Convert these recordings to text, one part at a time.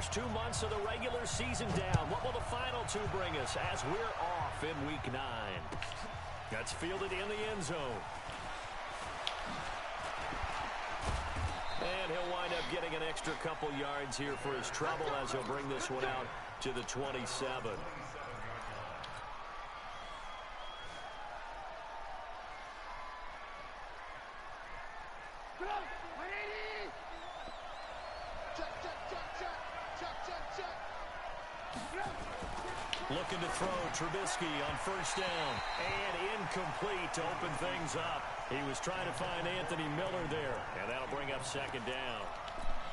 first 2 months of the regular season down. What will the final two bring us as we're off in Week 9? That's fielded in the end zone. And he'll wind up getting an extra couple yards here for his trouble as he'll bring this one out to the 27. Looking to throw Trubisky on first down. And incomplete to open things up. He was trying to find Anthony Miller there. And that'll bring up second down.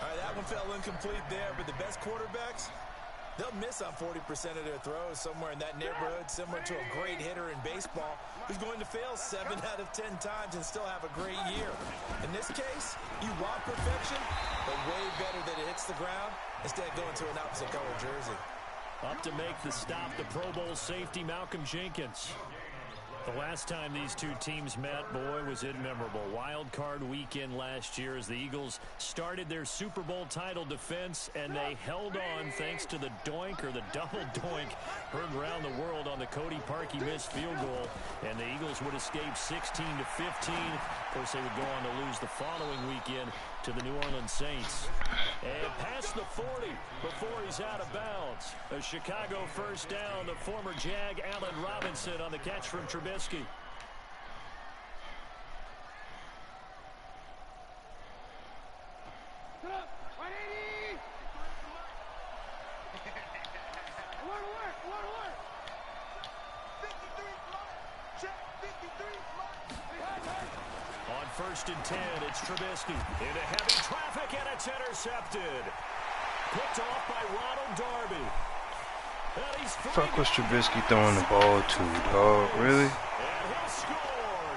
All right, that one fell incomplete there. But the best quarterbacks, they'll miss on 40% of their throws somewhere in that neighborhood, similar to a great hitter in baseball who's going to fail 7 out of 10 times and still have a great year. In this case, you want perfection, but way better that it hits the ground instead of going to an opposite color jersey. Up to make the stop, the Pro Bowl safety, Malcolm Jenkins. The last time these two teams met, boy, was it memorable. Wild card weekend last year as the Eagles started their Super Bowl title defense, and they held on thanks to the doink or the double doink heard around the world on the Cody Parkey missed field goal, and the Eagles would escape 16-15. Of course, they would go on to lose the following weekend to the New Orleans Saints. And past the 40 before he's out of bounds. A Chicago first down. The former Jag, Allen Robinson, on the catch from Trubisky. First and 10, it's Trubisky into heavy traffic, and it's intercepted. Picked off by Ronald Darby. And he's fuck was Trubisky throwing the ball to, dog? Really? And he'll score.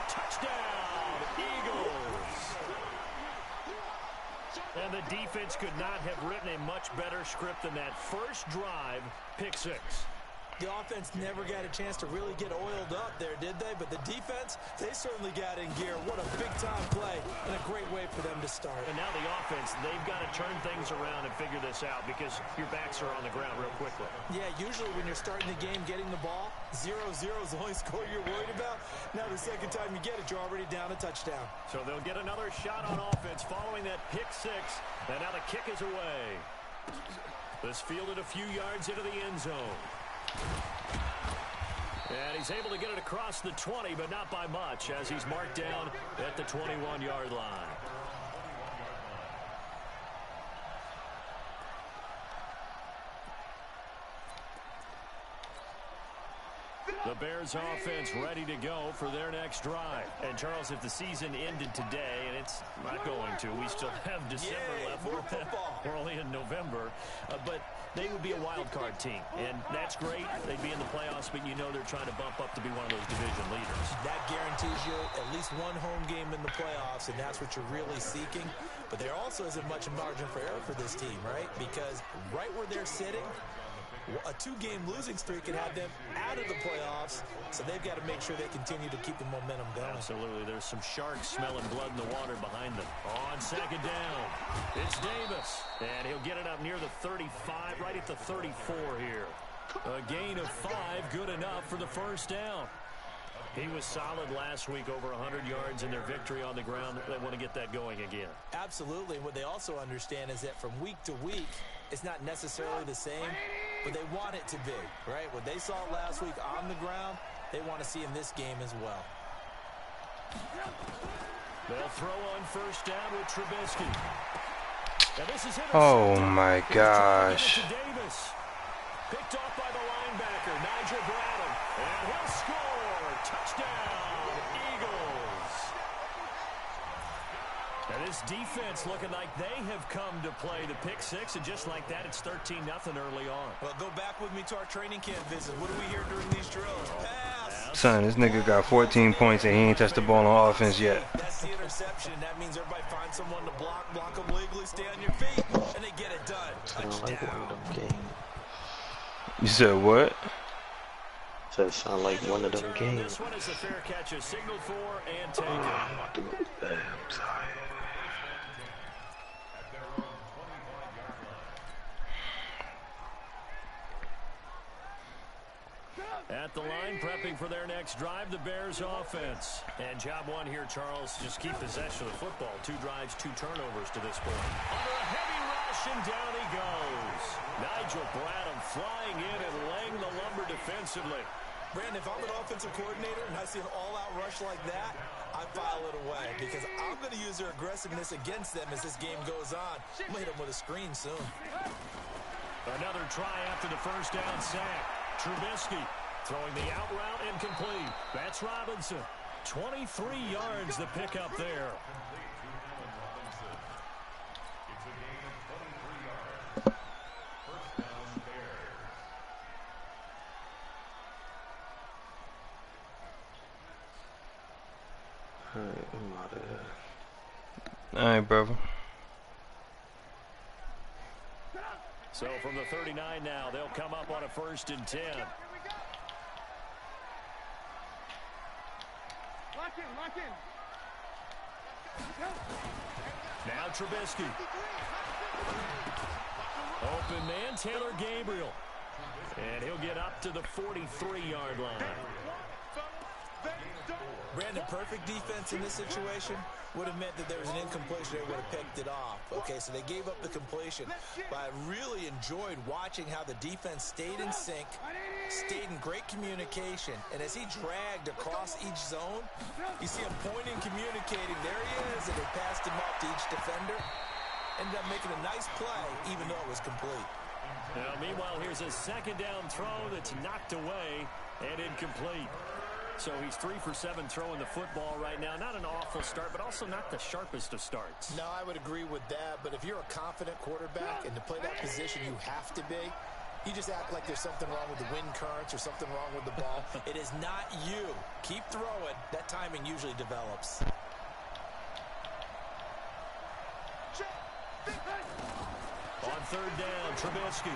Touchdown, Eagles. And the defense could not have written a much better script than that first drive, pick six. The offense never got a chance to really get oiled up there, did they? But the defense, they certainly got in gear. What a big-time play and a great way for them to start. And now the offense, they've got to turn things around and figure this out because your backs are on the ground real quickly. Yeah, usually when you're starting the game getting the ball, 0-0 is the only score you're worried about. Now the second time you get it, you're already down a touchdown. So they'll get another shot on offense following that pick six. And now the kick is away. This fielded a few yards into the end zone. And he's able to get it across the 20, but not by much, as he's marked down at the 21-yard line. The Bears offense ready to go for their next drive. And, Charles, if the season ended today, and it's not going to, we still have December left. We're only in November. But they would be a wild card team. And that's great. They'd be in the playoffs, but you know they're trying to bump up to be one of those division leaders. That guarantees you at least one home game in the playoffs, and that's what you're really seeking. But there also isn't much margin for error for this team, right? Because right where they're sitting, a two-game losing streak can have them out of the playoffs, so they've got to make sure they continue to keep the momentum going. Absolutely. There's some sharks smelling blood in the water behind them. On second down, it's Davis, and he'll get it up near the 35, right at the 34 here. A gain of 5, good enough for the first down. He was solid last week, over 100 yards in their victory on the ground. They want to get that going again. Absolutely. What they also understand is that from week to week, it's not necessarily the same, but they want it to be, right? What they saw last week on the ground, they want to see in this game as well. They'll throw on first down with Trubisky. Now this is oh my gosh. Davis. Picked off by the linebacker, Nigel Bradham. And he'll score. Touchdown, Eagles. And this defense looking like they have come to play the pick six, and just like that, it's 13-0 early on. Well, go back with me to our training camp visit. What do we hear during these drills? Pass. Son, this nigga got 14 points and he ain't touched the ball on offense yet. That's the interception. That means everybody finds someone to block them legally, stay on your feet, and they get it done. Touchdown. You said what? That sound like one of them games. This one is the fair catch, a signal for and take it. I'm about to go to bed. I'm sorry. next drive, the Bears offense. And job one here, Charles, just keep possession of the football. 2 drives, 2 turnovers to this point. Under a heavy rush, and down he goes. Nigel Bradham flying in and laying the lumber defensively. Brandon, if I'm an offensive coordinator and I see an all-out rush like that, I file it away because I'm going to use their aggressiveness against them as this game goes on. I'm going to hit them with a screen soon. Another try after the first down sack. Trubisky throwing the out route incomplete. That's Robinson. 23 yards the pickup there. Alright, I'm out of here. Alright, brother. So from the 39 now, they'll come up on a 1st and 10. Lock in. Now Trubisky. Open man, Taylor Gabriel. And he'll get up to the 43-yard line. Brandon, perfect defense in this situation would have meant that there was an incompletion. They would have picked it off. Okay, so they gave up the completion. But I really enjoyed watching how the defense stayed in sync, stayed in great communication. And as he dragged across each zone, you see him pointing, communicating. There he is, and they passed him up to each defender. Ended up making a nice play, even though it was complete. Now, meanwhile, here's a 2nd down throw that's knocked away and incomplete. So he's 3 for 7 throwing the football right now. Not an awful start, but also not the sharpest of starts. No, I would agree with that. But if you're a confident quarterback and to play that position you have to be, you just act like there's something wrong with the wind currents or something wrong with the ball. It is not you. Keep throwing. That timing usually develops. On 3rd down, Trubisky.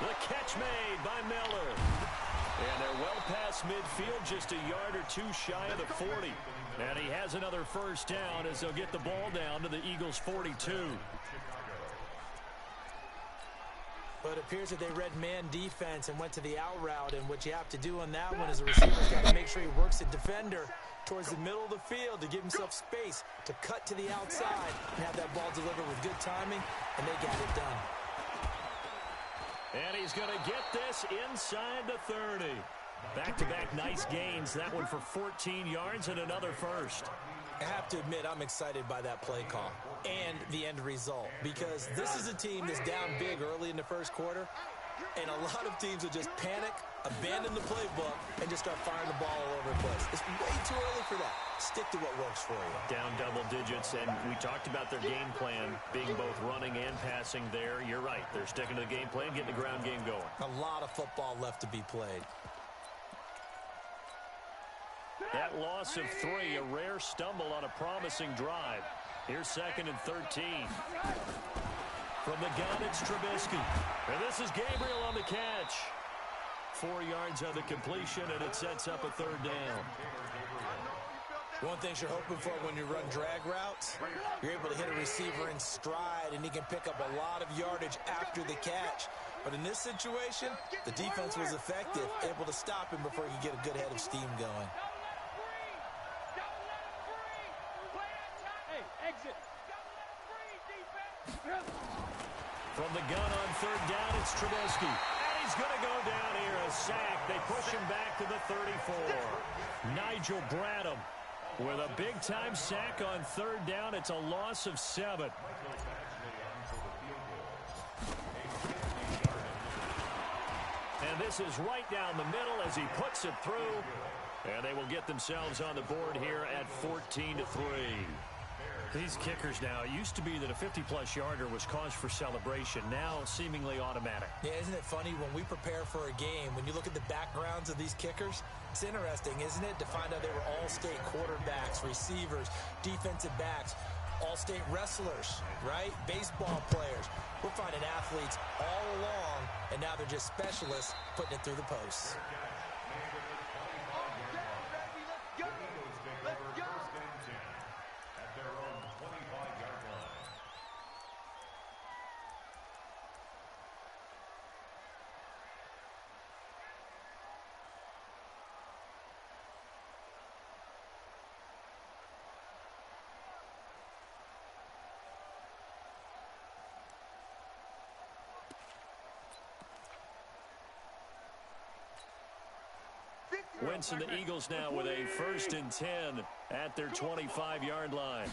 The catch made by Miller. And they're well past midfield, just a yard or 2 shy of the 40. And he has another 1st down as they'll get the ball down to the Eagles' 42. But it appears that they read man defense and went to the out route. And what you have to do on that one is the receiver's got to make sure he works the defender towards the middle of the field to give himself space to cut to the outside and have that ball delivered with good timing, and they got it done. And he's going to get this inside the 30. Back-to-back nice gains. That one for 14 yards and another 1st. I have to admit, I'm excited by that play call and the end result because this is a team that's down big early in the 1st quarter, and a lot of teams will just panic, abandon the playbook, and just start firing the ball all over the place. It's way too early for that. Stick to what works for you. Down double digits, and we talked about their game plan being both running and passing there. You're right. They're sticking to the game plan, getting the ground game going. A lot of football left to be played. That loss of 3, a rare stumble on a promising drive. Here's 2nd and 13. From the gun, it's Trubisky. And this is Gabriel on the catch. 4 yards on the completion, and it sets up a 3rd down. One thing you're hoping for when you run drag routes, you're able to hit a receiver in stride, and he can pick up a lot of yardage after the catch. But in this situation, the defense was effective, able to stop him before he could get a good head of steam going. From the gun on 3rd down, it's Trubisky. And he's going to go down here, a sack. They push him back to the 34. Nigel Bradham with a big-time sack on 3rd down. It's a loss of 7. And this is right down the middle as he puts it through. And they will get themselves on the board here at 14-3. These kickers now, it used to be that a 50-plus yarder was cause for celebration. Now, seemingly automatic. Yeah, isn't it funny when we prepare for a game, when you look at the backgrounds of these kickers, it's interesting, isn't it, to find out they were all-state quarterbacks, receivers, defensive backs, all-state wrestlers, right? Baseball players. We're finding athletes all along, and now they're just specialists putting it through the posts. Wentz and the Eagles now with a 1st and 10 at their 25-yard line.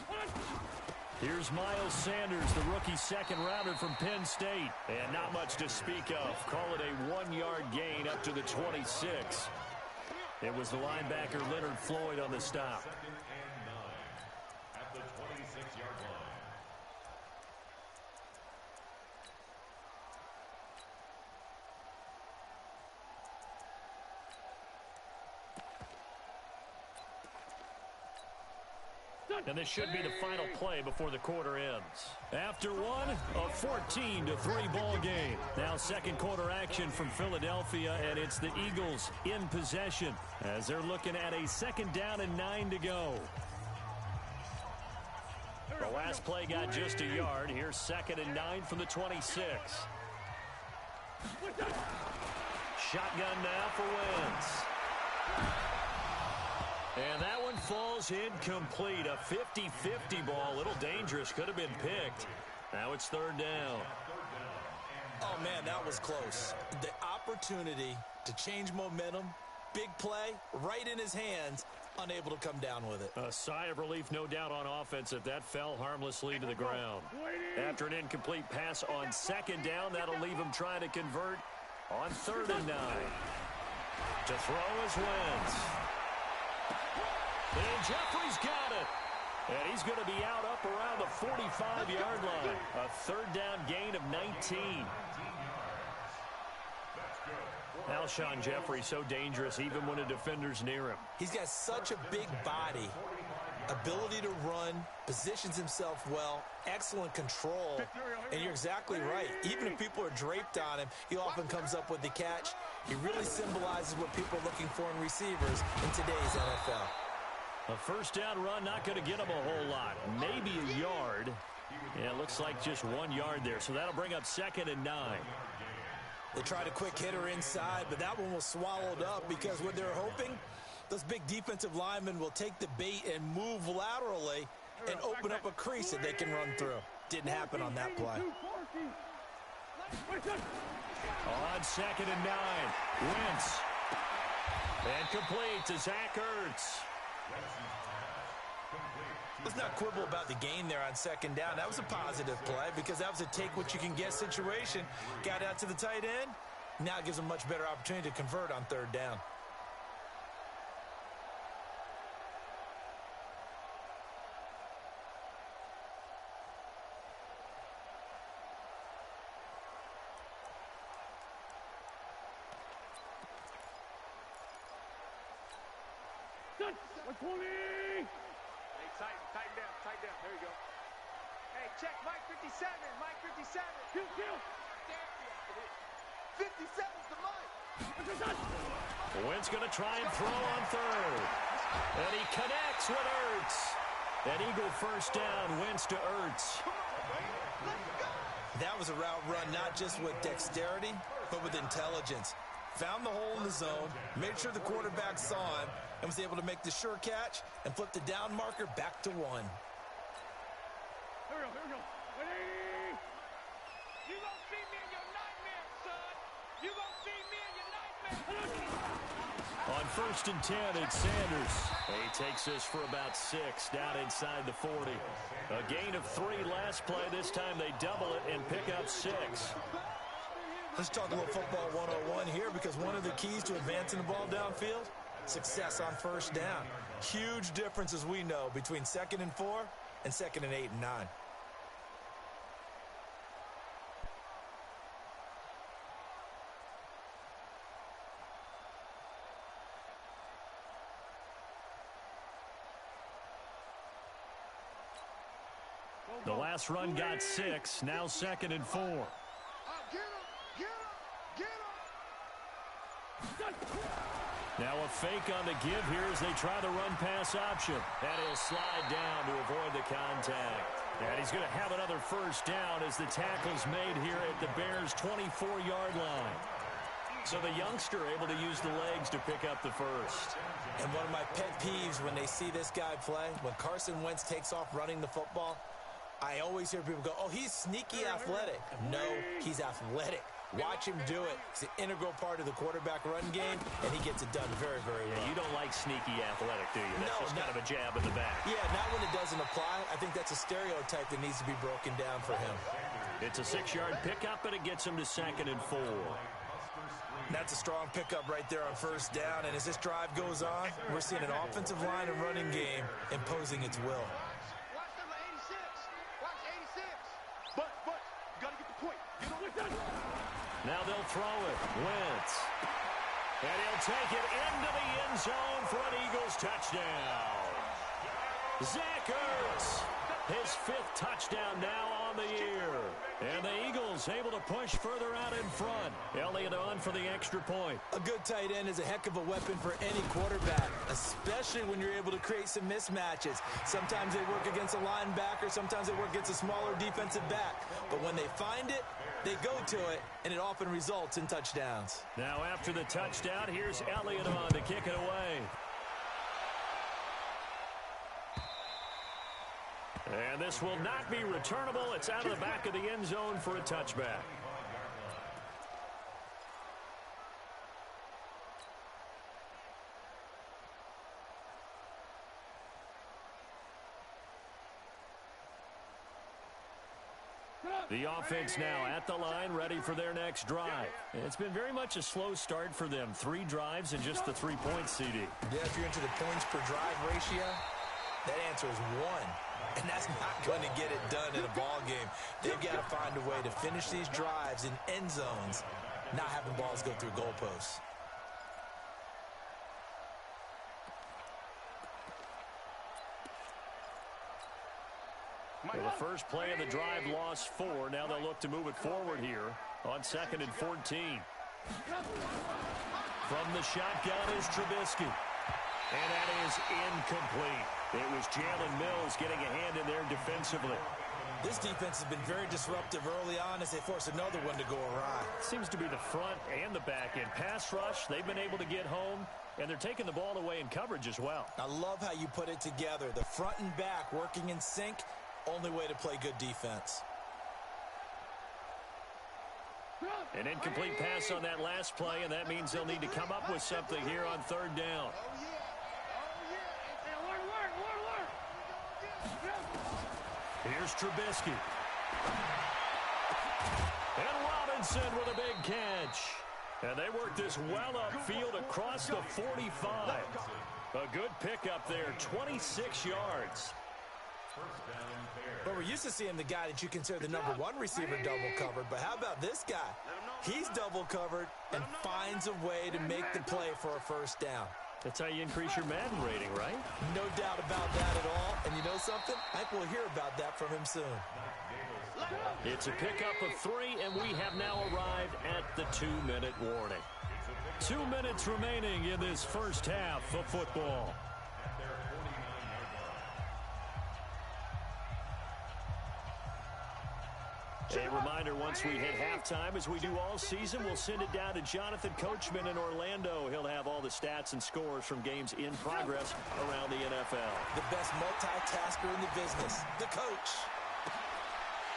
Here's Miles Sanders, the rookie second-rounder from Penn State. And not much to speak of. Call it a 1-yard gain up to the 26. It was the linebacker Leonard Floyd on the stop. At the 26-yard line. And this should be the final play before the quarter ends. After one, a 14-3 ball game. Now second quarter action from Philadelphia, and it's the Eagles in possession as they're looking at a 2nd down and 9 to go. The last play got just a yard. Here's 2nd and 9 from the 26. Shotgun now for Wentz. And that one falls incomplete. A 50-50 ball. A little dangerous. Could have been picked. Now it's 3rd down. Oh, man, that was close. The opportunity to change momentum, big play, right in his hands, unable to come down with it. A sigh of relief, no doubt, on offense if that fell harmlessly to the ground. After an incomplete pass on 2nd down, that'll leave him trying to convert on 3rd and 9. To throw is Wentz. And Jeffrey's got it. And he's going to be out up around the 45-yard line. A 3rd down gain of 19. Alshon Jeffrey so dangerous even when a defender's near him. He's got such a big body, ability to run, positions himself well, excellent control. And you're exactly right. Even if people are draped on him, he often comes up with the catch. He really symbolizes what people are looking for in receivers in today's NFL. A 1st down run, not going to get him a whole lot. Maybe a yard. Yeah, it looks like just 1 yard there. So that'll bring up 2nd and 9. They tried a quick hitter inside, but that one was swallowed up because what they're hoping, those big defensive linemen will take the bait and move laterally and open up a crease that they can run through. Didn't happen on that play. On 2nd and 9, Wentz. And complete to Zach Ertz. Let's not quibble about the gain there on 2nd down. That was a positive play because that was a take-what-you-can-get situation. Got out to the tight end. Now it gives them much better opportunity to convert on 3rd down. Tighten down. There you go. Hey, check Mike 57. Mike 57. Kill. 57's the Mike. Wentz going to try and throw on 3rd. And he connects with Ertz. An Eagle 1st down. Wentz to Ertz. That was a route run not just with dexterity, but with intelligence. Found the hole in the zone, made sure the quarterback saw him, and was able to make the sure catch and flip the down marker back to 1. Here we go. Ready? You gonna see me in your nightmare, son. You gonna see me in your nightmare. On 1st and 10, it's Sanders. He takes this for about 6 down inside the 40. A gain of 3 last play. This time they double it and pick up 6. Let's talk a little football 101 here because one of the keys to advancing the ball downfield, success on 1st down. Huge difference, as we know, between 2nd and 4 and 2nd and 8 and 9. The last run got 6. Now 2nd and 4. Now a fake on the give here as they try the run-pass option. And he'll slide down to avoid the contact. And he's going to have another 1st down as the tackle's made here at the Bears' 24-yard line. So the youngster able to use the legs to pick up the 1st. And one of my pet peeves when they see this guy play, when Carson Wentz takes off running the football, I always hear people go, oh, he's sneaky athletic. No, he's athletic. Watch him do it. It's an integral part of the quarterback run game, and he gets it done very, very well. You don't like sneaky athletic, do you? That's just kind of a jab in the back. Yeah, not when it doesn't apply. I think that's a stereotype that needs to be broken down for him. It's a 6-yard pickup, and it gets him to 2nd and 4. That's a strong pickup right there on first down, and as this drive goes on, we're seeing an offensive line and running game imposing its will. Watch number 86. Watch 86. But, you got to get the point. You know what that is? Now they'll throw it. Wentz. And he'll take it into the end zone for an Eagles touchdown. Zach Ertz, his 5th touchdown now on the year. And the Eagles able to push further out in front. Elliott on for the extra point. A good tight end is a heck of a weapon for any quarterback, especially when you're able to create some mismatches. Sometimes they work against a linebacker, sometimes they work against a smaller defensive back. But when they find it, they go to it, and it often results in touchdowns. Now after the touchdown, here's Elliott on to kick it away. And this will not be returnable. It's out of the back of the end zone for a touchback. The offense now at the line, ready for their next drive. It's been very much a slow start for them. 3 drives and just the 3 points, CD. Yeah, if you're into the points per drive ratio, that answer is 1. And that's not going to get it done in a ball game. They've got to find a way to finish these drives in end zones, not having balls go through goalposts. Well, the first play of the drive lost 4. Now they'll look to move it forward here on 2nd and 14. From the shotgun is Trubisky. And that is incomplete. It was Jalen Mills getting a hand in there defensively. This defense has been very disruptive early on as they force another one to go awry. Seems to be the front and the back end. Pass rush, they've been able to get home, and they're taking the ball away in coverage as well. I love how you put it together. The front and back working in sync, only way to play good defense. An incomplete pass on that last play, and that means they'll need to come up with something here on 3rd down. Here's Trubisky. And Robinson with a big catch. And they work this well upfield across the 45. A good pickup there, 26 yards. But we're used to seeing the guy that you consider the number 1 receiver double covered. But how about this guy? He's double covered and finds a way to make the play for a first down. That's how you increase your Madden rating, right? No doubt about that at all. And you know something? I think we'll hear about that from him soon. It's a pickup of 3, and we have now arrived at the 2-minute warning. 2 minutes remaining in this first half of football. A reminder, once we hit halftime, as we do all season, we'll send it down to Jonathan Coachman in Orlando. He'll have all the stats and scores from games in progress around the NFL. The best multitasker in the business, the coach.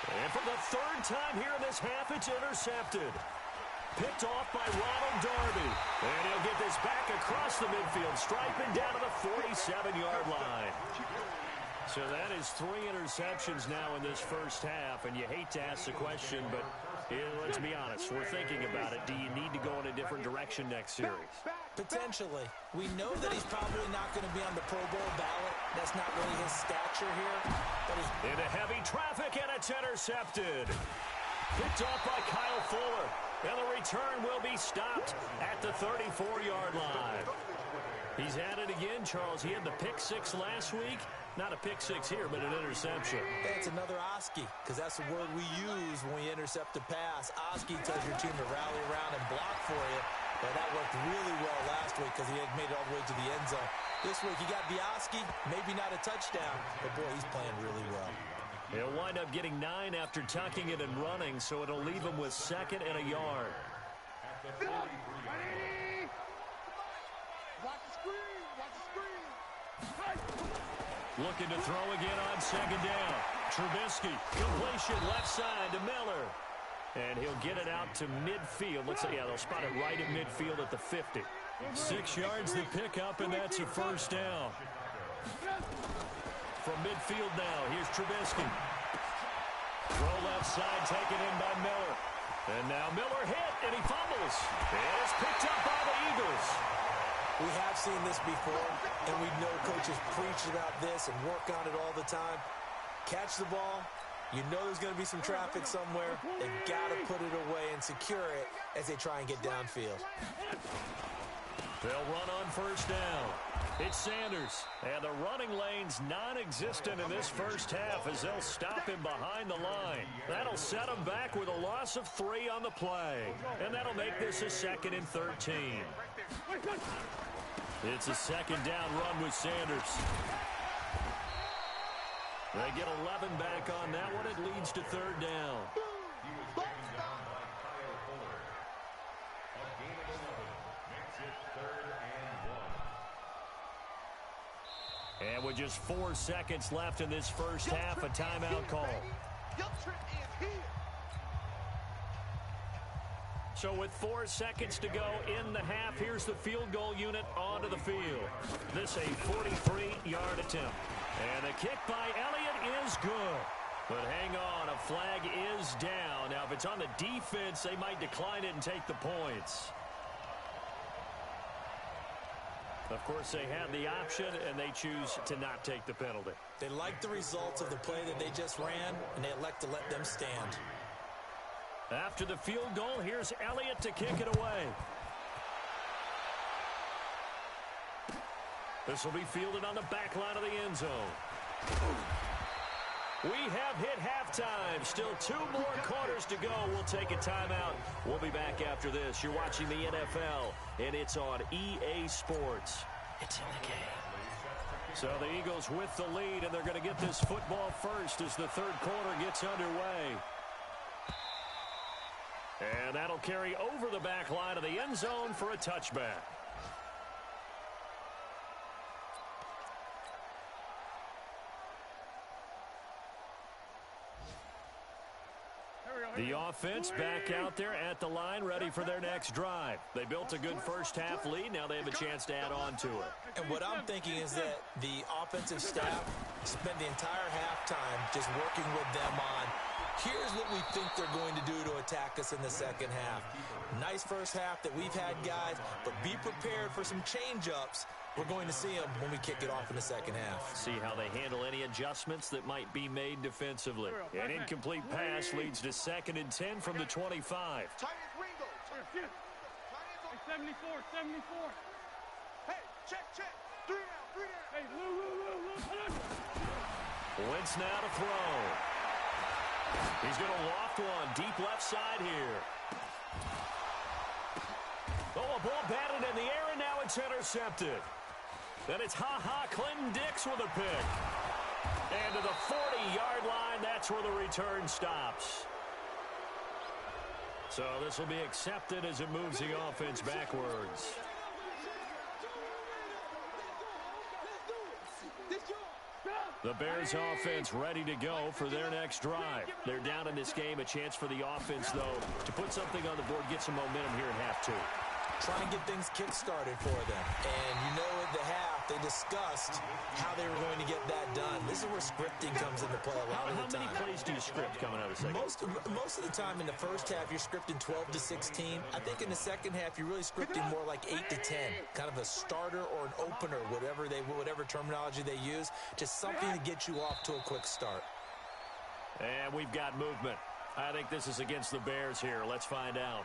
And for the 3rd time here in this half, it's intercepted. Picked off by Ronald Darby. And he'll get this back across the midfield, striping down to the 47-yard line. So that is 3 interceptions now in this first half, and you hate to ask the question, but let's be honest, we're thinking about it. Do you need to go in a different direction next series? Potentially. We know that he's probably not going to be on the Pro Bowl ballot. That's not really his stature here. But into heavy traffic, and it's intercepted. Picked off by Kyle Fuller, and the return will be stopped at the 34-yard line. He's at it again, Charles. He had the pick 6 last week. Not a pick 6 here, but an interception. It's another Oski, because that's the word we use when we intercept a pass. Oski tells your team to rally around and block for you. But that worked really well last week because he had made it all the way to the end zone. This week he got the Oski, maybe not a touchdown, but boy, he's playing really well. He'll wind up getting 9 after tucking it and running, so it'll leave him with 2nd and a yard. Looking to throw again on 2nd down. Trubisky, completion left side to Miller. And he'll get it out to midfield. Looks like, yeah, they'll spot it right at midfield at the 50. 6 yards the pickup, and that's a first down. From midfield now, here's Trubisky. Throw left side, taken in by Miller. And now Miller hit, and he fumbles. And it's picked up by the Eagles. We have seen this before, and we know coaches preach about this and work on it all the time. Catch the ball. You know there's going to be some traffic somewhere. They've got to put it away and secure it as they try and get downfield. They'll run on first down. It's Sanders. And the running lane's non-existent in this first half as they'll stop him behind the line. That'll set him back with a loss of 3 on the play. And that'll make this a 2nd and 13. It's a 2nd down run with Sanders. They get 11 back on that one. It leads to 3rd down. And with just 4 seconds left in this first half, a timeout call. So with 4 seconds to go in the half, here's the field goal unit onto the field. This a 43-yard attempt. And the kick by Elliott is good. But hang on, a flag is down. Now, if it's on the defense, they might decline it and take the points. Of course, they have the option, and they choose to not take the penalty. They like the results of the play that they just ran, and they elect to let them stand. After the field goal, here's Elliott to kick it away. This will be fielded on the back line of the end zone. We have hit halftime. Still 2 more quarters to go. We'll take a timeout. We'll be back after this. You're watching the NFL, and it's on EA Sports. It's in the game. So the Eagles with the lead, and they're going to get this football first as the 3rd quarter gets underway. And that'll carry over the back line of the end zone for a touchback. The offense back out there at the line, ready for their next drive. They built a good first half lead. Now they have a chance to add on to it. And what I'm thinking is that the offensive staff spent the entire halftime just working with them on, here's what we think they're going to do to attack us in the second half. Nice first half that we've had, guys, but be prepared for some change-ups. We're going to see them when we kick it off in the second half. See how they handle any adjustments that might be made defensively. An incomplete pass leads to 2nd and 10 from the 25. 74. Hey, check. 3 down. Hey, Wentz now to throw. He's going to loft one deep left side here. Oh, a ball batted in the air, and now it's intercepted. Then it's Clinton Dix with a pick. And to the 40-yard line, that's where the return stops. So this will be accepted as it moves the offense backwards. The Bears offense ready to go for their next drive. They're down in this game. A chance for the offense, though, to put something on the board, get some momentum here at half 2. Try and get things kick-started for them. And you know at the half, they discussed how they were going to get that done. This is where scripting comes into play a lot of the time. How many plays do you script coming out of the second? Most of the time in the first half, you're scripting 12 to 16. I think in the second half, you're really scripting more like 8 to 10. Kind of a starter or an opener, whatever terminology they use. Just something to get you off to a quick start. And we've got movement. I think this is against the Bears here. Let's find out.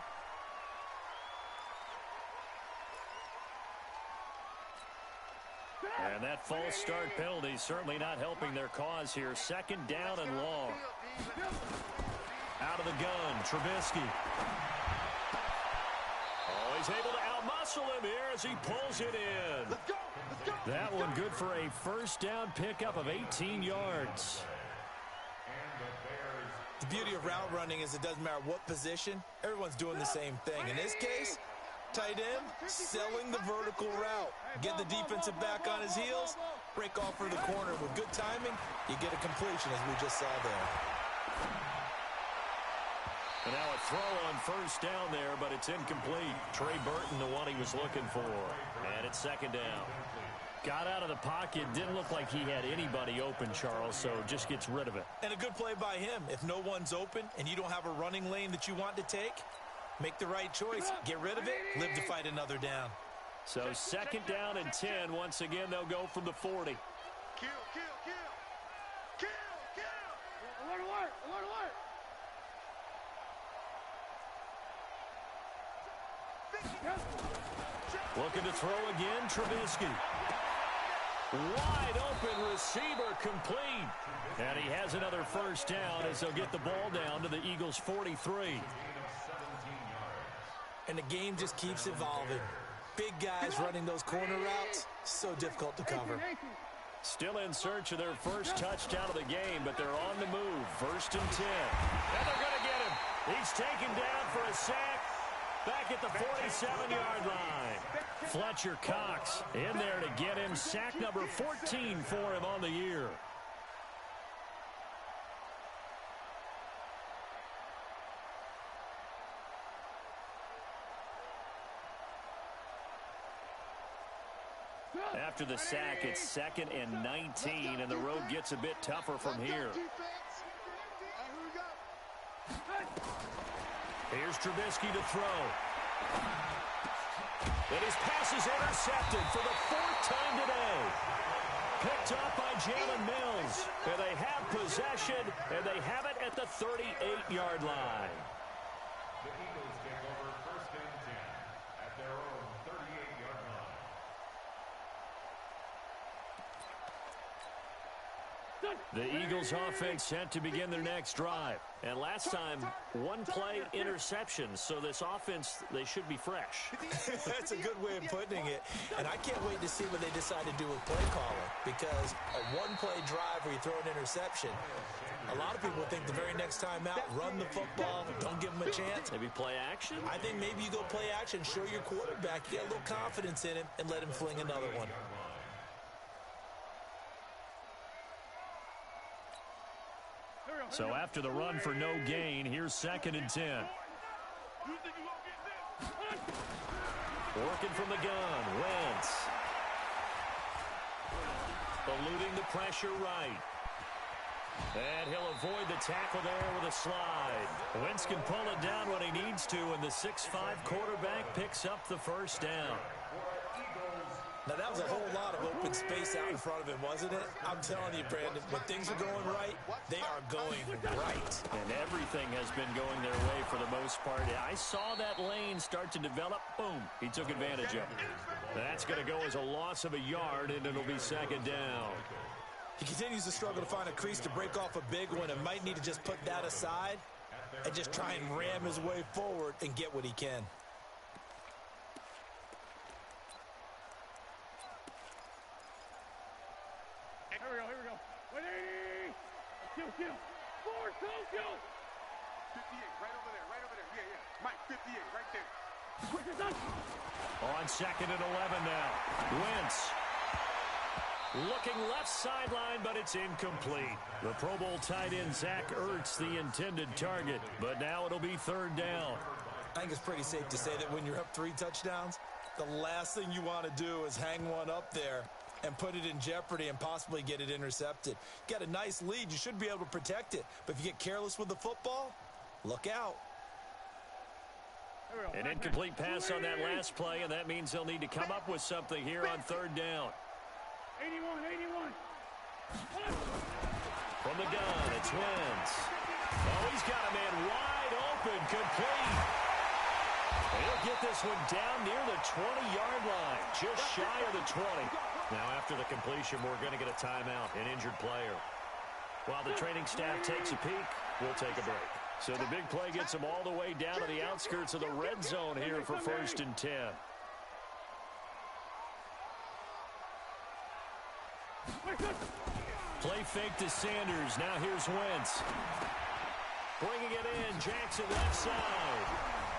And that false start penalty certainly not helping their cause here. 2nd down and long. Out of the gun, Trubisky. Oh, he's able to outmuscle him here as he pulls it in. That one good for a first down pickup of 18 yards. The beauty of route running is it doesn't matter what position. Everyone's doing the same thing. In this case, tight end, selling the vertical route. Get the defensive back on his heels, break off for the corner. With good timing, you get a completion, as we just saw there. And now a throw on first down there, but it's incomplete. Trey Burton, the one he was looking for. And it's second down. Got out of the pocket. Didn't look like he had anybody open, Charles, so just gets rid of it. And a good play by him. If no one's open and you don't have a running lane that you want to take, make the right choice. Get rid of it. Live to fight another down. So second down and 10. Once again, they'll go from the 40. Kill, kill, kill. Kill, kill. Alert, alert, alert, alert. Looking to throw again, Trubisky. Wide open receiver complete. And he has another first down as they'll get the ball down to the Eagles' 43. And the game just keeps evolving. Big guys running those corner routes, so difficult to cover. Still in search of their first touchdown of the game, but they're on the move. First and 10. And they're going to get him. He's taken down for a sack. Back at the 47-yard line. Fletcher Cox in there to get him. Sack number 14 for him on the year. After the sack, it's second and 19, and the road gets a bit tougher from here. Here's Trubisky to throw. And his pass is intercepted for the fourth time today. Picked up by Jalen Mills. And they have possession, and they have it at the 38-yard line. The Eagles take over first and 10 at their own 38-yard line. The Eagles offense set to begin their next drive. And last time, one play interception. So this offense, they should be fresh. That's a good way of putting it. And I can't wait to see what they decide to do with play calling. Because a one-play drive where you throw an interception, a lot of people think the very next time out, run the football, don't give them a chance. Maybe play action? I think maybe you go play action, show your quarterback, you get a little confidence in him, and let him fling another one. So after the run for no gain, here's second and 10. Working from the gun, Wentz. Eluding the pressure right. And he'll avoid the tackle there with a slide. Wentz can pull it down when he needs to, and the 6'5 quarterback picks up the first down. Now, that was a whole lot of open space out in front of him, wasn't it? I'm telling you, Brandon, when things are going right, they are going right. And everything has been going their way for the most part. I saw that lane start to develop. Boom. He took advantage of it. That's going to go as a loss of a yard, and it'll be second down. He continues to struggle to find a crease to break off a big one and might need to just put that aside and just try and ram his way forward and get what he can. Here we go. Ready? Kill. Forward, go. 58, right over there. Yeah. Mike, 58, right there. Quick, it's done. On second and 11 now. Wentz. Looking left sideline, but it's incomplete. The Pro Bowl tight end Zach Ertz, the intended target. But now it'll be third down. I think it's pretty safe to say that when you're up 3 touchdowns, the last thing you want to do is hang one up there and put it in jeopardy and possibly get it intercepted. You got a nice lead. You should be able to protect it. But if you get careless with the football, look out. An incomplete pass on that last play, and that means they'll need to come up with something here on third down. 81. From the gun, it's Wentz. Oh, he's got a man wide open, complete. He'll get this one down near the 20-yard line, just shy of the 20. Now, after the completion, we're going to get a timeout, an injured player. While the training staff takes a peek, we'll take a break. So the big play gets them all the way down to the outskirts of the red zone here for first and 10. Play fake to Sanders. Now here's Wentz. Bringing it in, Jackson left side.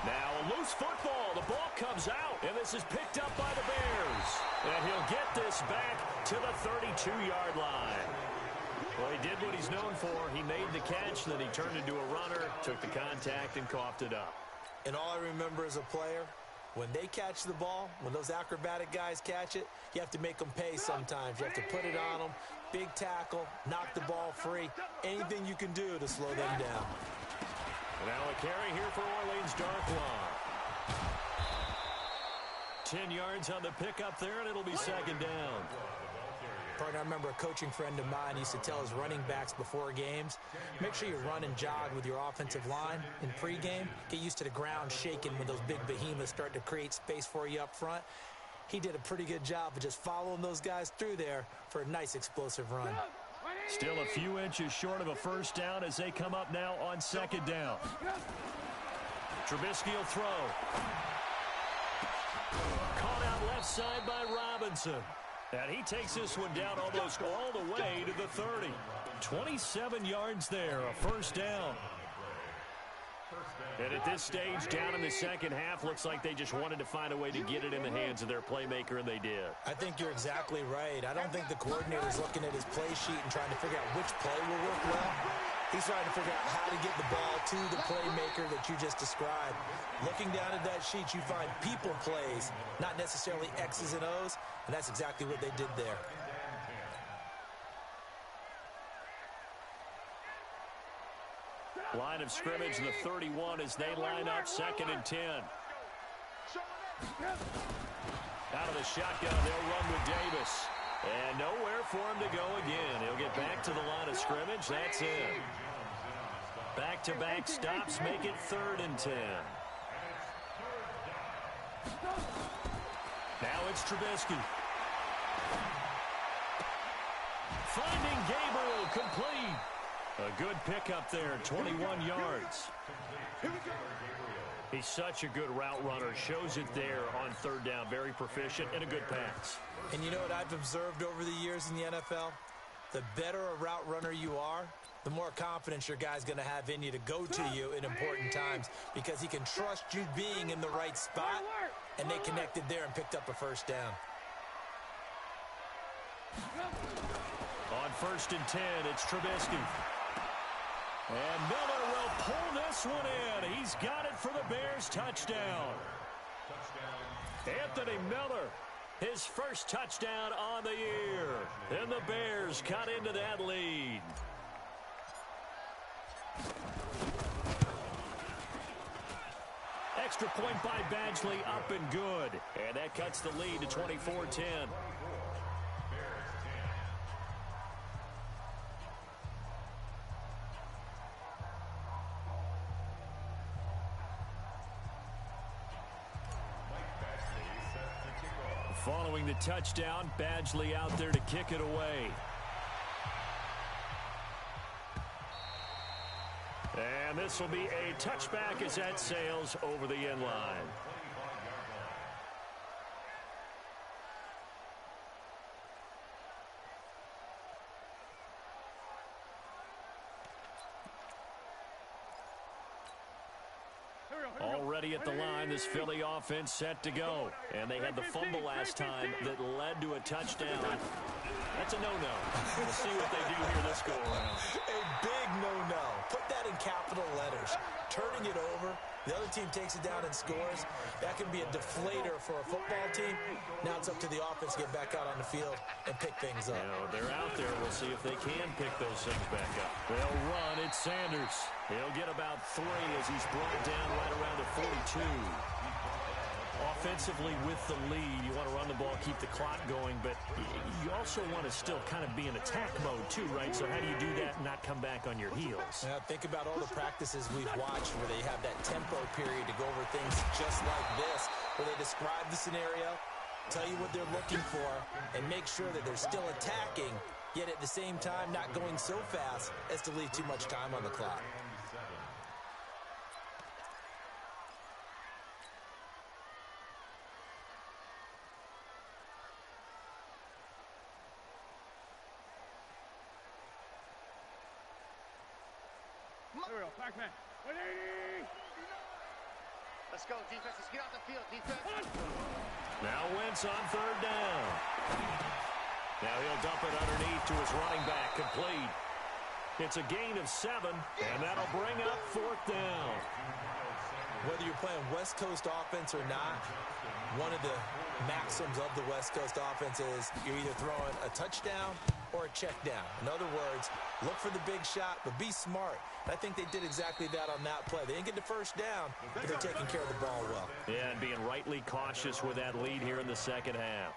Now a loose football. The ball comes out, and this is picked up by the Bears. And he'll get this back to the 32-yard line. Well, he did what he's known for. He made the catch, then he turned into a runner, took the contact, and coughed it up. And all I remember as a player, when they catch the ball, when those acrobatic guys catch it, you have to make them pay sometimes. You have to put it on them, big tackle, knock the ball free, anything you can do to slow them down. Now a carry here for Orleans Darkwa. 10 yards on the pickup there, and it'll be second down. Partner, I remember a coaching friend of mine used to tell his running backs before games, make sure you run and jog with your offensive line in pregame. Get used to the ground shaking when those big behemoths start to create space for you up front. He did a pretty good job of just following those guys through there for a nice explosive run. Still a few inches short of a first down as they come up now on second down. Trubisky will throw. Caught out left side by Robinson. And he takes this one down almost all the way to the 30. 27 yards there, a first down. And at this stage, down in the second half, looks like they just wanted to find a way to get it in the hands of their playmaker, and they did. I think you're exactly right. I don't think the coordinator's looking at his play sheet and trying to figure out which play will work well. He's trying to figure out how to get the ball to the playmaker that you just described. Looking down at that sheet, you find people plays, not necessarily X's and O's, and that's exactly what they did there. Line of scrimmage, the 31, as they line up second and 10. Out of the shotgun, they'll run with Davis. And nowhere for him to go again. He'll get back to the line of scrimmage. That's it. Back-to-back stops make it third and 10. Now it's Trubisky. Finding Gabriel complete. A good pickup there, 21 yards. He's such a good route runner. Shows it there on third down. Very proficient and a good pass. And you know what I've observed over the years in the NFL? The better a route runner you are, the more confidence your guy's going to have in you to go to you in important times because he can trust you being in the right spot, and they connected there and picked up a first down. On first and 10, it's Trubisky. And Miller will pull this one in. He's got it for the Bears touchdown. Anthony Miller, his first touchdown on the year. And the Bears cut into that lead. Extra point by Badgley, up and good. And that cuts the lead to 24-10. Following the touchdown, Badgley out there to kick it away. And this will be a touchback as that sails over the end line. Already at the line, this Philly offense set to go. And they had the fumble last time that led to a touchdown. That's a no-no. We'll see what they do here this go-around. A big no-no. Put that in capital letters. Turning it over, the other team takes it down and scores. That can be a deflator for a football team. Now it's up to the offense to get back out on the field and pick things up. They're out there. We'll see if they can pick those things back up. They'll run. It's Sanders. He'll get about 3 as he's brought down right around the 42. Offensively with the lead, you want to run the ball, keep the clock going, but you also want to still kind of be in attack mode too, right? So how do you do that and not come back on your heels? Now, think about all the practices we've watched where they have that tempo period to go over things just like this, where they describe the scenario, tell you what they're looking for, and make sure that they're still attacking, yet at the same time not going so fast as to leave too much time on the clock. Here we go, Pac-Man. Yetidee! Let's go, defense. Let's get off the field, defense. Now Wentz on third down. Now he'll dump it underneath to his running back, complete. It's a gain of 7, and that'll bring up 4th down. Whether you're playing West Coast offense or not, one of the maxims of the West Coast offense is you're either throwing a touchdown or a check down. In other words, look for the big shot, but be smart. And I think they did exactly that on that play. They didn't get the first down, but they're taking care of the ball well. Yeah, and being rightly cautious with that lead here in the second half.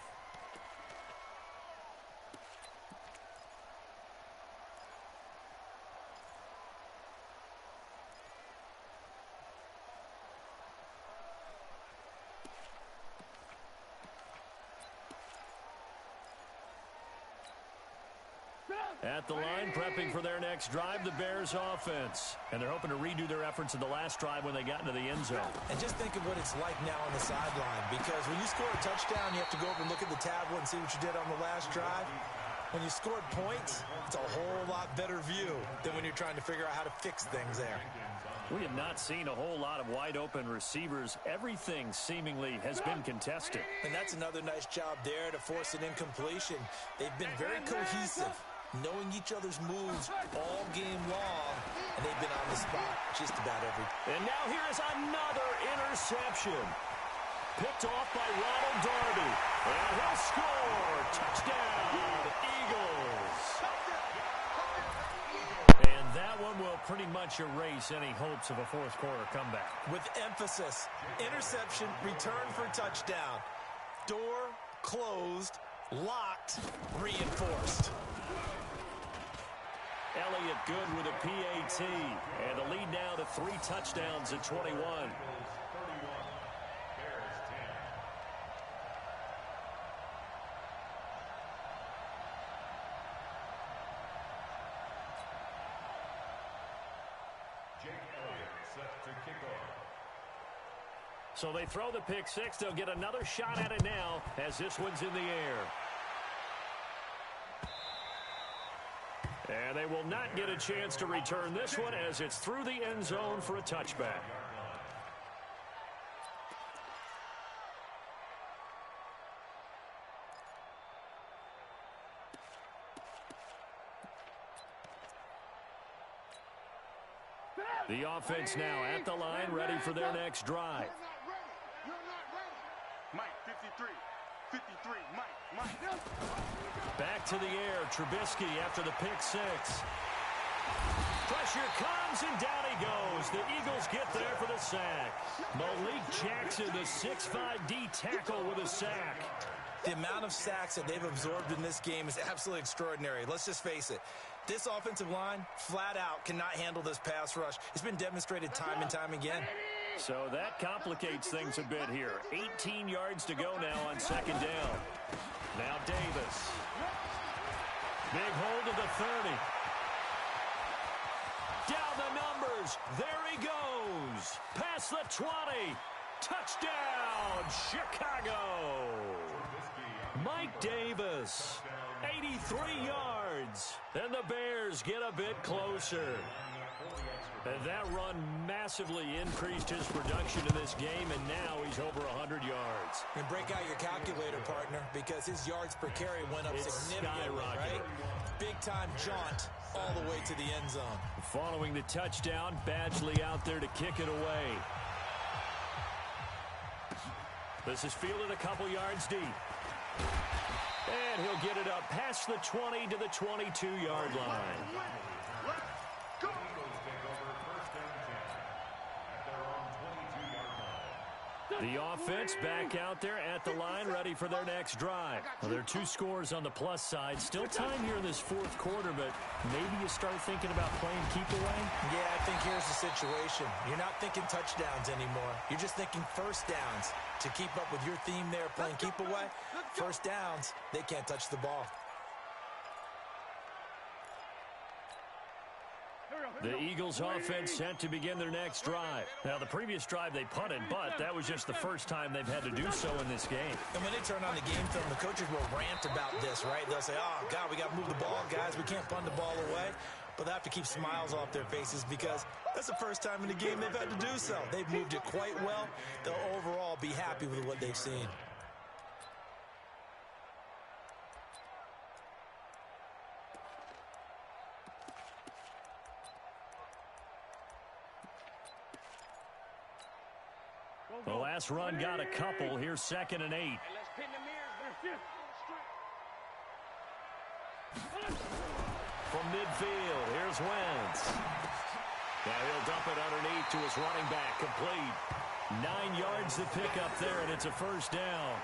At the line, prepping for their next drive, the Bears offense. And they're hoping to redo their efforts in the last drive when they got into the end zone. And just think of what it's like now on the sideline, because when you score a touchdown, you have to go over and look at the tablet and see what you did on the last drive. When you scored points, it's a whole lot better view than when you're trying to figure out how to fix things there. We have not seen a whole lot of wide-open receivers. Everything seemingly has been contested. And that's another nice job there to force an incompletion. They've been very cohesive, knowing each other's moves all game long, and they've been on the spot just about every. And now here is another interception. Picked off by Ronald Darby. And he'll score. Touchdown, Eagles. And that one will pretty much erase any hopes of a fourth quarter comeback. With emphasis, interception, return for touchdown. Door closed, locked, reinforced. Elliott good with a PAT. And the lead now to 3 touchdowns at 21. So they throw the pick 6. They'll get another shot at it now as this one's in the air. And they will not get a chance to return this one as it's through the end zone for a touchback. The offense now at the line, ready for their next drive. You're not ready. Mike, 53. 53, Mike. Back to the air, Trubisky after the pick 6. Pressure comes, and down he goes. The Eagles get there for the sack. Malik Jackson, the 6'5" D tackle with a sack. The amount of sacks that they've absorbed in this game is absolutely extraordinary. Let's just face it. This offensive line, flat out, cannot handle this pass rush. It's been demonstrated time and time again. So that complicates things a bit here. 18 yards to go now on second down. Now Davis. Big hold of the 30. Down the numbers. There he goes. Past the 20. Touchdown, Chicago. Mike Davis, 83 yards. And the Bears get a bit closer. And that run massively increased his production in this game, and now he's over 100 yards. And break out your calculator, partner, because his yards per carry went up significantly, right? Big-time jaunt all the way to the end zone. Following the touchdown, Badgley out there to kick it away. This is fielded a couple yards deep. And he'll get it up past the 20 to the 22-yard line. The offense back out there at the line, ready for their next drive. Well, there are 2 scores on the plus side. Still time here in this fourth quarter, but maybe you start thinking about playing keep away? Yeah, I think here's the situation. You're not thinking touchdowns anymore. You're just thinking first downs. To keep up with your theme there, playing keep away, first downs, they can't touch the ball. The Eagles offense set to begin their next drive. Now, the previous drive they punted, but that was just the first time they've had to do so in this game. And when they turn on the game film, the coaches will rant about this, right? They'll say, oh, God, we got to move the ball, guys. We can't punt the ball away. But they have to keep smiles off their faces because that's the first time in the game they've had to do so. They've moved it quite well. They'll overall be happy with what they've seen. The last run got a couple. Here's 2nd and 8. Hey, let's pin the mirrors. From midfield, here's Wentz. Now he'll dump it underneath to his running back, complete. 9 yards to pick up there, and it's a first down.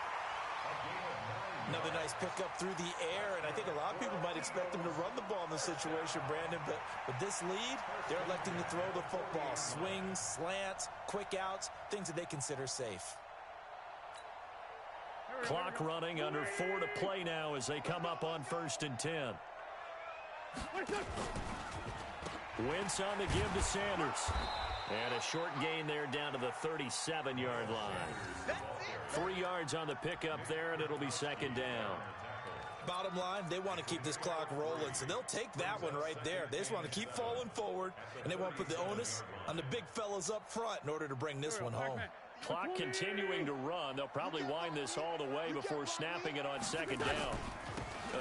Another nice pickup through the air, and I think a lot of people might expect him to run the ball in this situation, Brandon, but with this lead, they're electing to throw the football. Swings, slants, quick outs, things that they consider safe. Clock running, under 4 to play now as they come up on 1st and 10. Wentz on the give to Sanders. And a short gain there down to the 37-yard line. 3 yards on the pickup there, and it'll be 2nd down. Bottom line, they want to keep this clock rolling, so they'll take that one right there. They just want to keep falling forward, and they want to put the onus on the big fellas up front in order to bring this one home. Clock continuing to run. They'll probably wind this all the way before snapping it on 2nd down.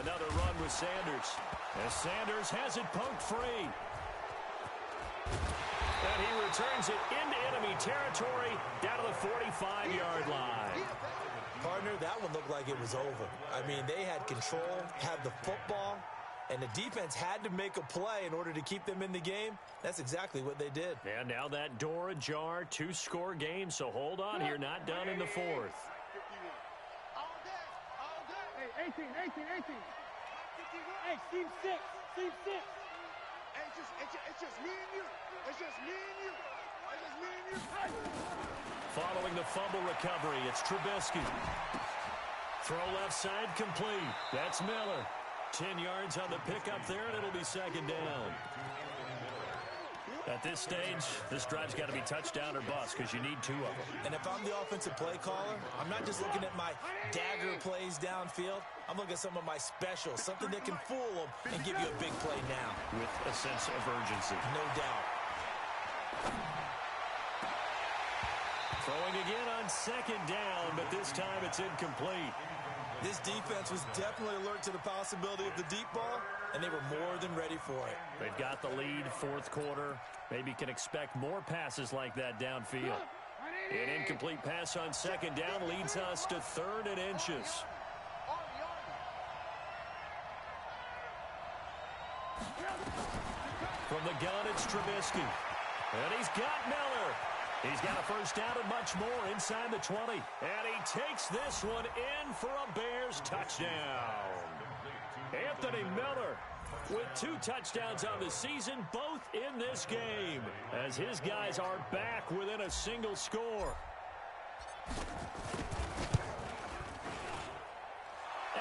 Another run with Sanders. As Sanders has it poked free. And he returns it into enemy territory down to the 45-yard line. Partner, that one looked like it was over. I mean, they had control, had the football, and the defense had to make a play in order to keep them in the game. That's exactly what they did. And now that door ajar, 2-score game, so hold on here, not done in the 4th. All day, all day. Hey, 18. Hey, team 6. Hey, it's just me and you. It's just me and you. It's just me and you. Following the fumble recovery, it's Trubisky. Throw left side complete. That's Miller. 10 yards on the pickup there, and it'll be 2nd down. At this stage, this drive's got to be touchdown or bust because you need 2 of them. And if I'm the offensive play caller, I'm not just looking at my dagger plays downfield. I'm looking at some of my specials, something that can fool them and give you a big play now. With a sense of urgency. No doubt. Throwing again on 2nd down, but this time it's incomplete. This defense was definitely alert to the possibility of the deep ball, and they were more than ready for it. They've got the lead, 4th quarter. Maybe can expect more passes like that downfield. An incomplete pass on 2nd down leads us to 3rd and inches. From the gun, it's Trubisky. And he's got Miller. He's got a first down and much more inside the 20. And he takes this one in for a Bears touchdown. Anthony Miller with 2 touchdowns on the season, both in this game, as his guys are back within a single score.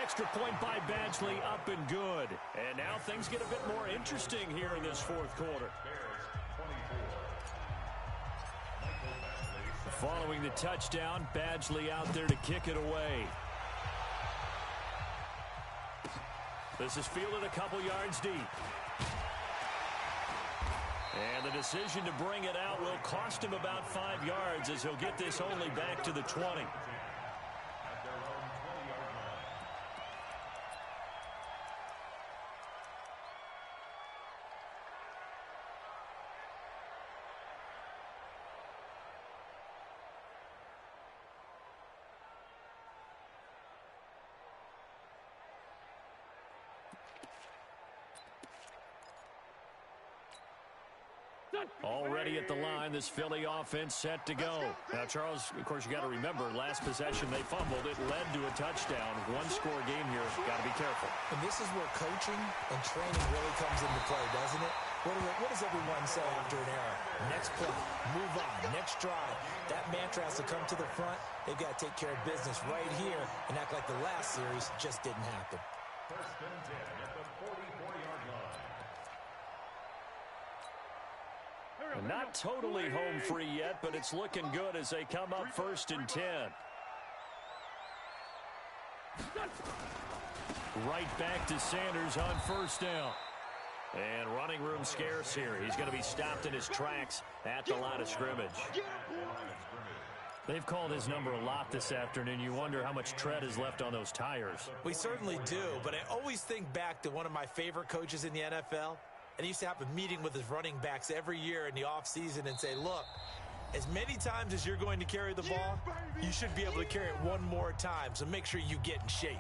Extra point by Badgley, up and good. And now things get a bit more interesting here in this 4th quarter. Following the touchdown, Badgley out there to kick it away. This is fielded a couple yards deep. And the decision to bring it out will cost him about 5 yards as he'll get this only back to the 20. Already at the line, this Philly offense set to go. Now, Charles, of course, you got to remember, last possession they fumbled. It led to a touchdown. 1-score game here. Got to be careful. And this is where coaching and training really comes into play, doesn't it? What does everyone say after an error? Next play, move on, next drive. That mantra has to come to the front. They've got to take care of business right here and act like the last series just didn't happen. 1st and 10 at the 44-yard line. Not totally home free yet, but it's looking good as they come up 1st and 10. Right back to Sanders on 1st down. And running room scarce here. He's going to be stopped in his tracks at the line of scrimmage. They've called his number a lot this afternoon. You wonder how much tread is left on those tires. We certainly do, but I always think back to one of my favorite coaches in the NFL. And he used to have a meeting with his running backs every year in the offseason and say, look, As many times as you're going to carry the ball, you should be able to carry it one more time, so make sure you get in shape.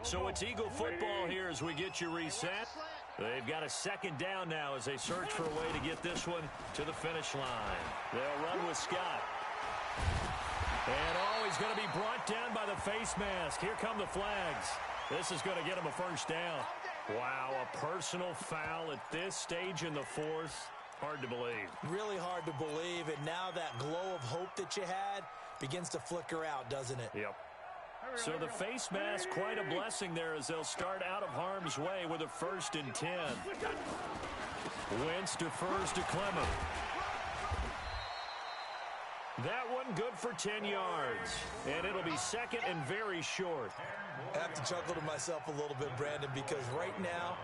So it's Eagle football here as we get you reset. They've got a second down now as they search for a way to get this one to the finish line. They'll run with Scott. And he's going to be brought down by the face mask. Here come the flags. This is going to get him a first down. Wow, a personal foul at this stage in the fourth. Hard to believe. Really hard to believe, and now that glow of hope that you had begins to flicker out, doesn't it? Yep. So the face mask, quite a blessing there as they'll start out of harm's way with a 1st and 10. Wentz defers to Clement. That one good for 10 yards. And it'll be 2nd and very short. I have to chuckle to myself a little bit, Brandon, because right now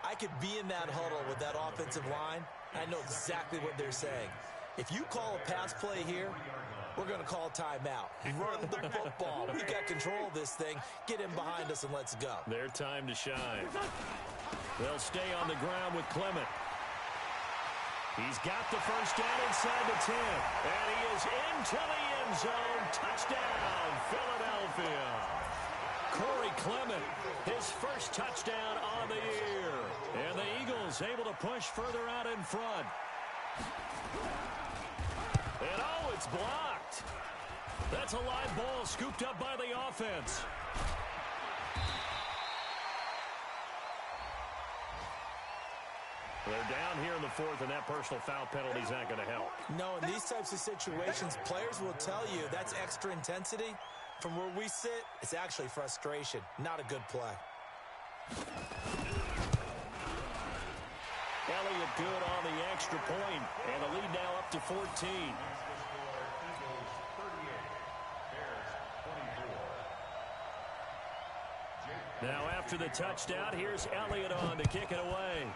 I could be in that huddle with that offensive line. I know exactly what they're saying. If you call a pass play here, we're going to call timeout. Run the football. We got control of this thing. Get him behind us and let's go. Their time to shine. They'll stay on the ground with Clement. He's got the first down inside the 10. And he is into the end zone. Touchdown, Philadelphia. Corey Clement, his first touchdown on the year. And the Eagles able to push further out in front. And it's blocked. That's a live ball scooped up by the offense. They're down here in the fourth, and that personal foul penalty is not going to help. No, in these types of situations, players will tell you that's extra intensity. From where we sit, it's actually frustration, not a good play. Elliott good on the extra point, and the lead now up to 14. Now after the touchdown, here's Elliott on to kick it away.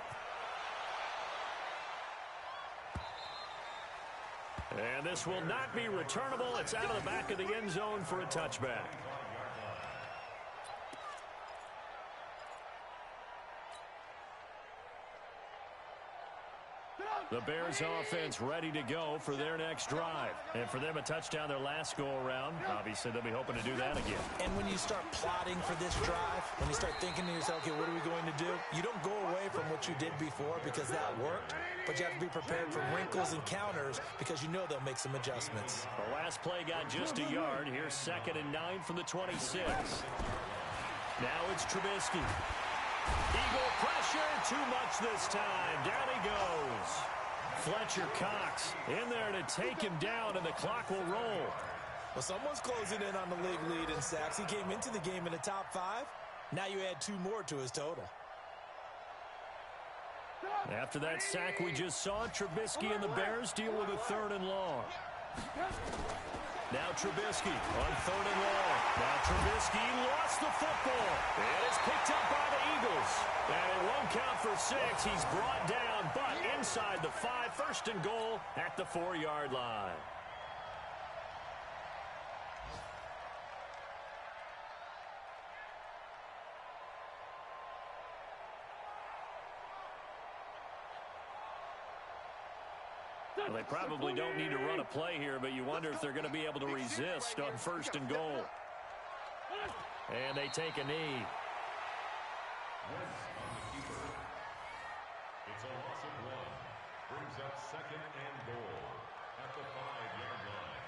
And this will not be returnable. It's out of the back of the end zone for a touchback. The Bears offense ready to go for their next drive. And for them, a touchdown their last go-around. Obviously, they'll be hoping to do that again. And when you start plotting for this drive, when you start thinking to yourself, okay, what are we going to do? You don't go away from what you did before because that worked. But you have to be prepared for wrinkles and counters because you know they'll make some adjustments. The last play got just a yard. Here's 2nd and 9 from the 26. Now it's Trubisky. Eagle pressure, too much this time. Down he goes. Fletcher Cox in there to take him down, and the clock will roll. Well, someone's closing in on the league lead in sacks. He came into the game in the top 5. Now you add 2 more to his total. After that sack we just saw, Trubisky and the Bears deal with a 3rd and long. Now Trubisky on 3rd and long. Now Trubisky lost the football. And it's picked up by the Eagles. And it won't count for 6. He's brought down, but inside the 5. 1st and goal at the 4-yard line. Well, they probably don't need to run a play here, but you wonder if they're going to be able to resist on 1st and goal. And they take a knee. It's a loss of 1. Brings up 2nd and goal at the 5-yard line.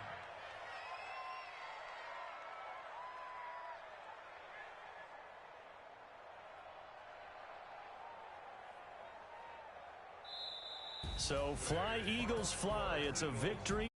So fly, Eagles, fly. It's a victory.